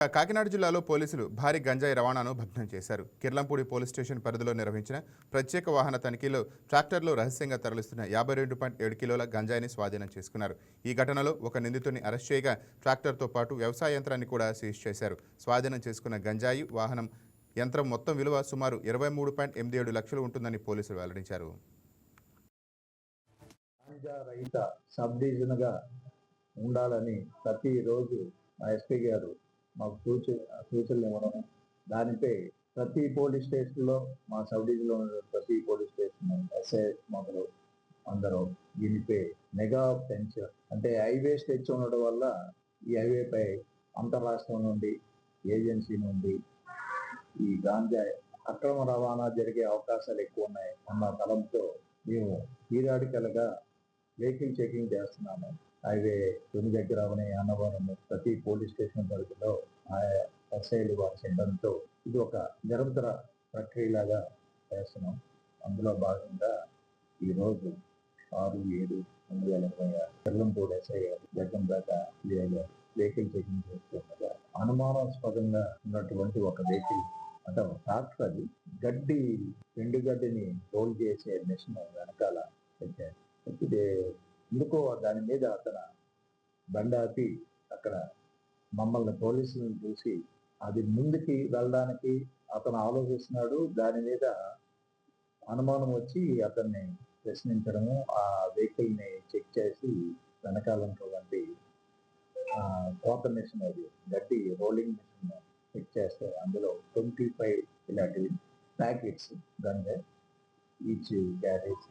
కాకినాడ జిల్లాలో పోలీసులు భారీ గంజాయి రవాణాను భగ్నం చేశారు. కిర్లంపూడి పోలీస్ స్టేషన్ పరిధిలో నిర్వహించిన ప్రత్యేక వాహన తనిఖీలో ట్రాక్టర్లో రహస్యంగా తరలిస్తున్న 52.7 కిలోల గంజాయిని స్వాధీనం చేసుకున్నారు. ఈ ఘటనలో ఒక నిందితుడిని అరెస్ట్ చేయగా ట్రాక్టర్తో పాటు వ్యవసాయ యంత్రాన్ని కూడా సీజ్ చేశారు. స్వాధీనం చేసుకున్న గంజాయి వాహనం యంత్రం మొత్తం విలువ సుమారు 23.87 లక్షలు ఉంటుందని పోలీసులు వెల్లడించారు. ఉండాలని ప్రతిరోజు మా ఎస్పీ గారు మాకు సూచనలు ఇవ్వడం, దానిపై ప్రతి పోలీస్ స్టేషన్లో మా సబ్ డివిజన్లో ఉన్న ప్రతి పోలీస్ స్టేషన్ ఎస్ఐ మొదలు అందరూ దీనిపై మెగా పెంచర్ అంటే హైవేస్ తెచ్చి ఉండడం వల్ల ఈ హైవేపై అంతరాష్ట్రం నుండి ఏజెన్సీ నుండి ఈ గాంజా అక్రమ రవాణా జరిగే అవకాశాలు ఎక్కువ ఉన్నాయి అన్న తలంతో మేము పీరియాడికల్గా వెహికల్ చెకింగ్ చేస్తున్నాము. హైవే తుని దగ్గర అవని అన్నవరం ప్రతి పోలీస్ స్టేషన్ పరిధిలో ఎస్ఐలు వారి సిబ్బందితో ఇది ఒక నిరంతర ప్రక్రియలాగా చేస్తున్నాం. అందులో భాగంగా ఈరోజు 6/7/2026 కిర్లంపూడి ఎస్ఐ గారు జగ్గంపేట సిఐ గారు వెహికల్ చెకింగ్ చేస్తుండగా అనుమానాస్పదంగా ఉన్నటువంటి ఒక వెహికల్ అంటే ట్రాక్టర్ అది ఎండుగడ్డిని రోల్ చేసే మిషన్ వెనకాల పెట్టారు. ఎందుకో దాని మీద అతను బండాపి అక్కడ మమ్మల్ని పోలీసులను చూసి అది ముందుకి వెళ్ళడానికి అతను ఆలోచిస్తున్నాడు. దాని మీద అనుమానం వచ్చి అతన్ని ప్రశ్నించడము, ఆ వెహికల్ ని చెక్ చేసి వెనకాలంటే కోత మిషన్ అది గడ్డి రోలింగ్ మిషన్ చెక్ చేస్తే అందులో 25 ఇలాంటి ప్యాకెట్స్ గంజాయి ఈచ్ క్యారీస్